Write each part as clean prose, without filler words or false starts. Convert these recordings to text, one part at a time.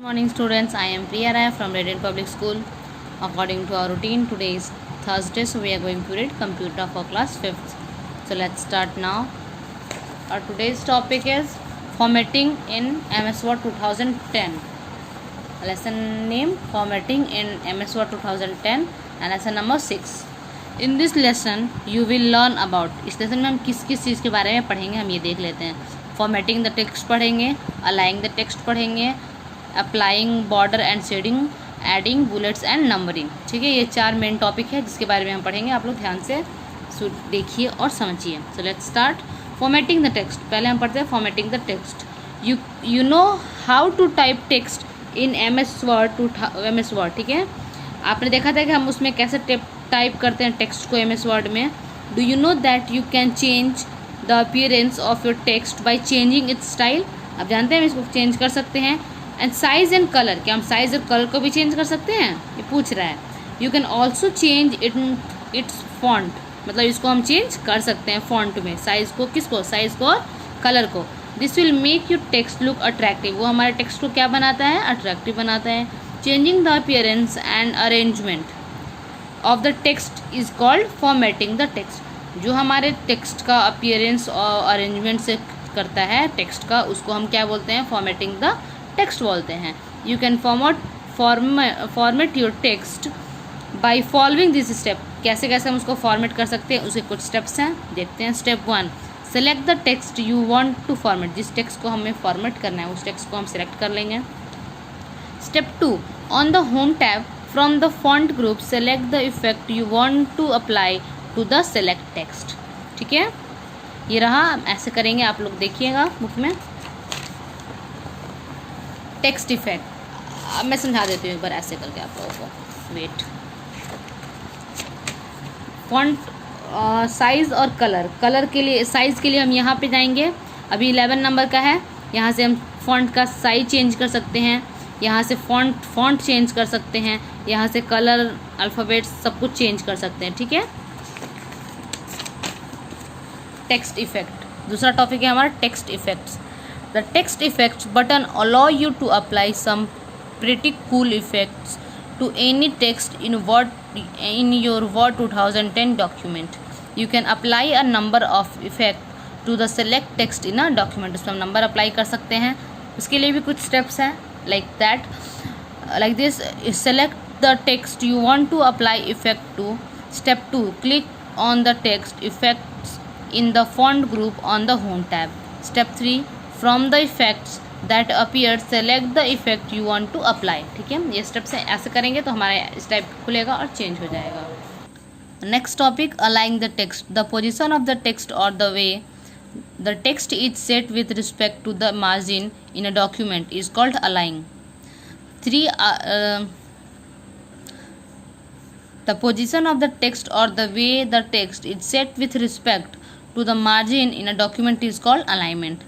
Morning students, I am Priya Rai from Radiant Public School. According to our routine, today is Thursday, so we are going to read computer for class 5th. So let's start now. Our today's topic is formatting in MS Word 2010. Lesson name formatting in MS Word 2010 and lesson number 6. In this lesson you will learn about, इस lesson में हम किस किस चीज़ के बारे में पढ़ेंगे हम ये देख लेते हैं. फॉर्मेटिंग द टेक्स्ट पढ़ेंगे, अलाइंग द टेक्स्ट पढ़ेंगे, applying border and shading, adding bullets and numbering. ठीक है, ये 4 मेन टॉपिक है जिसके बारे में हम पढ़ेंगे. आप लोग ध्यान से देखिए और समझिए. So let's start. Formatting the text. पहले हम पढ़ते हैं formatting the text. You know how to type text in MS word. ठीक है, आपने देखा था कि हम उसमें कैसे टाइप करते हैं टेक्स्ट को MS वर्ड में. Do you know that you can change the appearance of your text by changing it's style. आप जानते हैं हम इसको चेंज कर सकते हैं. And size and colour. क्या हम साइज और कलर को भी चेंज कर सकते हैं, ये पूछ रहा है. You can also change it's font. मतलब इसको हम चेंज कर सकते हैं फॉन्ट में, साइज को. किसको? साइज को और कलर को. This will make your text look attractive. वो हमारे टेक्स्ट को क्या बनाता है? अट्रैक्टिव बनाता है. Changing the appearance and arrangement of the text is called formatting the text. जो हमारे टेक्स्ट का अपीयरेंस और अरेंजमेंट से करता है टेक्स्ट का, उसको हम क्या बोलते हैं? फॉर्मेटिंग द टेक्स्ट बोलते हैं. You can format your text by following this step. कैसे कैसे हम उसको फॉर्मेट कर सकते हैं, उसके कुछ स्टेप्स हैं, देखते हैं. Step 1, select the text you want to format. जिस टेक्स्ट को हमें फॉर्मेट करना है उस टेक्स्ट को हम सेलेक्ट कर लेंगे. Step 2, on the home tab from the font group select the effect you want to apply to the select text. ठीक है, ये रहा. ऐसे करेंगे, आप लोग देखिएगा बुक में. टेक्स्ट इफेक्ट अब मैं समझा देती हूँ एक बार ऐसे करके आप लोगों को. वेट. फॉन्ट साइज़ और कलर के लिए, साइज़ के लिए हम यहाँ पे जाएंगे. अभी 11 नंबर का है. यहाँ से हम फॉन्ट का साइज चेंज कर सकते हैं, यहाँ से फॉन्ट चेंज कर सकते हैं, यहाँ से कलर, अल्फ़ाबेट सब कुछ चेंज कर सकते हैं. ठीक है. टेक्स्ट इफेक्ट दूसरा टॉपिक है हमारा, text effects. The text effects button allow you to apply some pretty cool effects to any text in your Word 2010 document. You can apply a number of effects to the select text in a document. उसमें हम number apply कर सकते हैं. उसके लिए भी कुछ steps हैं. Like that, like this, select the text you want to apply effect to. Step 2, click on the text effects in the font group on the home tab. Step 3, from the effects that appear select the effect you want to apply. ठीक है, ये steps हैं. ऐसे करेंगे तो हमारा इस type खुलेगा और चेंज हो जाएगा. Next topic, aligning the text. The position of the text और the way the text is set with respect to the margin in a document is called aligning. 3 the position of the text और the way the text is set with respect to the margin in a document is called alignment.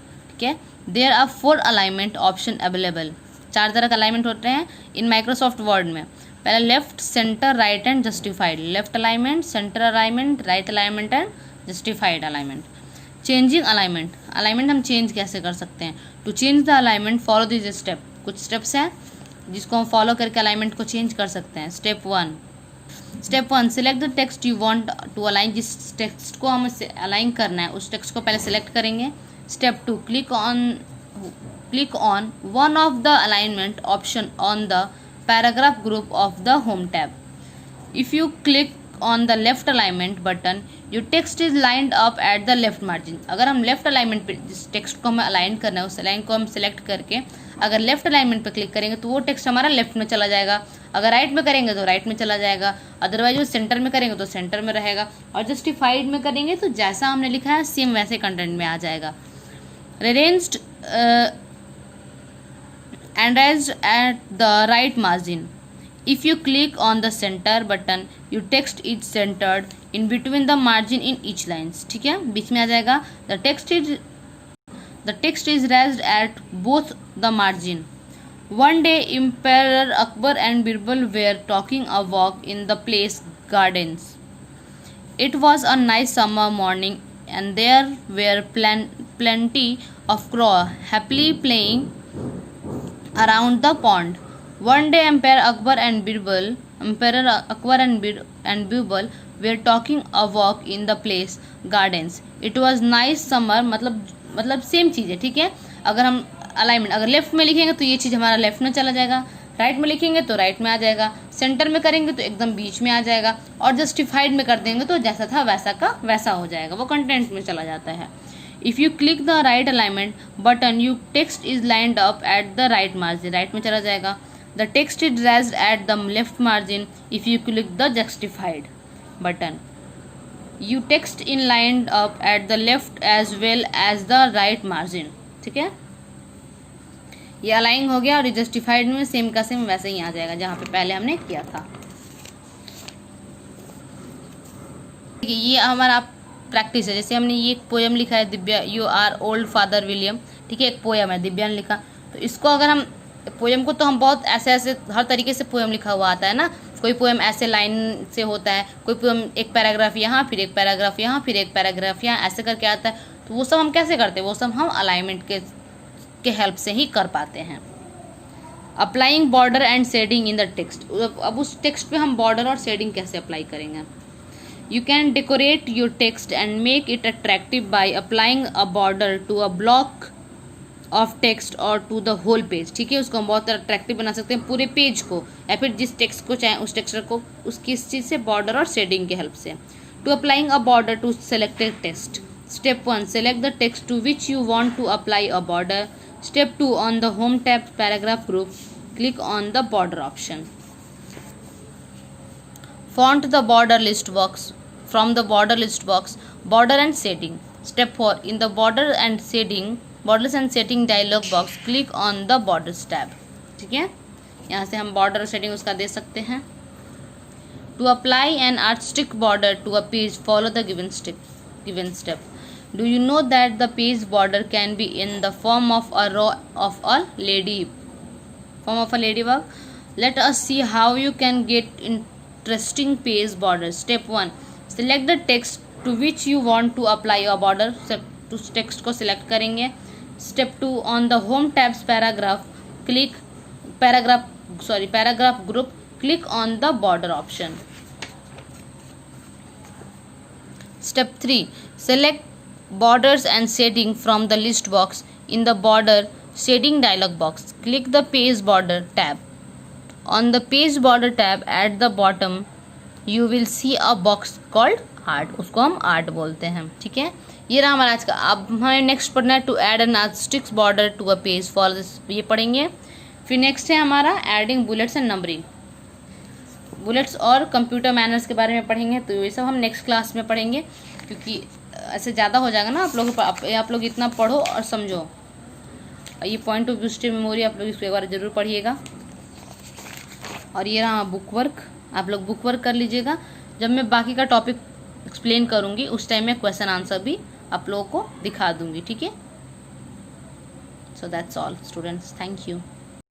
There are 4 alignment option available. 4 तरह का alignment होते हैं in Microsoft word में. पहला left, centre, right and justified. Left alignment, centre alignment, right alignment and justified alignment. Changing alignment. Alignment हम change कैसे कर सकते हैं? To change the alignment follow this step. कुछ स्टेप्स हैं जिसको हम फॉलो करके अलाइनमेंट को चेंज कर सकते हैं. Step 1, select the text you want to align. जिस टेक्स्ट को हमें अलाइन करना है उस टेक्स्ट को पहले सेलेक्ट करेंगे. Step 2, click on one of the alignment option on the paragraph group of the home tab. If you click on the left alignment button, your text is lined up at the left margin. अगर हम left alignment पे जिस text को हमें align करना है उस line को हम सेलेक्ट करके अगर लेफ्ट अलाइनमेंट पे क्लिक करेंगे तो वो टेक्स्ट हमारा लेफ्ट में चला जाएगा. अगर राइट में करेंगे तो राइट में चला जाएगा. अदरवाइज वो सेंटर में करेंगे तो सेंटर में रहेगा. और जस्टिफाइड में करेंगे तो जैसा हमने लिखा है सेम वैसे कंटेंट में आ जाएगा. Arranged and raised at the right margin. If you click on the center button, your text is centered in between the margin in each lines. ठीक है, बीच में आ जाएगा. The text is raised at both the margin. One day, Emperor Akbar and Birbal were talking a walk in the place gardens. It was a nice summer morning and there were plenty of crows happily playing around the pond. One day Emperor Akbar and Birbal were talking a walk in the place gardens. It was nice summer. मतलब same चीज़ है, ठीक है। अगर हम alignment अगर left में लिखेंगे तो ये चीज़ हमारा लेफ्ट में चला जाएगा, राइट में लिखेंगे तो राइट में आ जाएगा, सेंटर में करेंगे तो एकदम बीच में आ जाएगा, और जस्टिफाइड में कर देंगे तो जैसा था वैसा का वैसा हो जाएगा, वो कंटेंट में चला जाता है। If you click the right alignment button you text is lined up at the right margin, right में चला जाएगा। The text is raised at the left margin if you click the justified button. You text in lined up at the left edge well as the right margin, ठीक है। ये align हो गया, और justified में सेम का same वैसे ही आ जाएगा जहाँ पे पहले हमने किया था। ये हमारा प्रैक्टिस है। जैसे हमने ये एक पोएम लिखा है, Divya you are old father William, ठीक है, एक पोएम है, दिव्या ने लिखा। तो इसको अगर हम पोएम को तो हम बहुत ऐसे ऐसे हर तरीके से पोएम लिखा हुआ आता है ना। कोई पोएम ऐसे लाइन से होता है, कोई पोएम एक पैराग्राफ यहाँ, फिर एक पैराग्राफ यहाँ, फिर एक पैराग्राफ यहाँ, ऐसे करके आता है। तो वो सब हम कैसे करते हैं, वो सब हम अलाइनमेंट के हेल्प से ही कर पाते हैं। Applying border and shading in the text. अब उस टेक्स्ट पे हम बॉर्डर और शेडिंग कैसे अप्लाई करेंगे। You can decorate your text and make it attractive by applying a border to a block of text or to the whole page, ठीक है। उसको हम बहुत अट्रैक्टिव बना सकते हैं पूरे पेज को, या फिर जिस टेक्स्ट को चाहे उस टेक्सचर को उसकी इस चीज़ से बॉर्डर और शेडिंग के हेल्प से। To applying a border to selected text. Step 1 select the text to which you want to apply a border. Step 2 on the home tab paragraph group click on the border option. Font the border list box from the border list box, border and shading. Step 4 in the borders and shading dialog box click on the borders tab, ठीक है। यहाँ से हम border और shading उसका दे सकते हैं। To apply an artistic border to a page follow the given step. Do you know that the page border can be in the form of a row of a ladybug? Let us see how you can get interesting page borders. Step 1 select the text to which you want to apply a border. तो text को select करेंगे। Step 2 on the home tabs paragraph group click on the border option. Step 3 select borders and shading from the list box. In the border shading dialog box click the page border tab. On the page border tab at the bottom you will see a box called art, उसको हम art बोलते हैं, ठीक है। ये रहा हमारा आज का। अब हमें नेक्स्ट पढ़ना है to add an artistic border to a page for this, ये पढ़ेंगे। फिर नेक्स्ट है हमारा adding bullets and numbering, bullets और कंप्यूटर मैनर्स के बारे में पढ़ेंगे। तो ये सब हम नेक्स्ट क्लास में पढ़ेंगे, क्योंकि ऐसे ज़्यादा हो जाएगा ना। आप लोग इतना पढ़ो और समझो। ये point of view stay memory आप लोग इसको एक बार ज़रूर पढ़िएगा। और ये रहा बुक वर्क, आप लोग बुक वर्क कर लीजिएगा। जब मैं बाकी का टॉपिक एक्सप्लेन करूँगी उस टाइम में क्वेश्चन आंसर भी आप लोगों को दिखा दूँगी, ठीक है। So that's all students, thank you.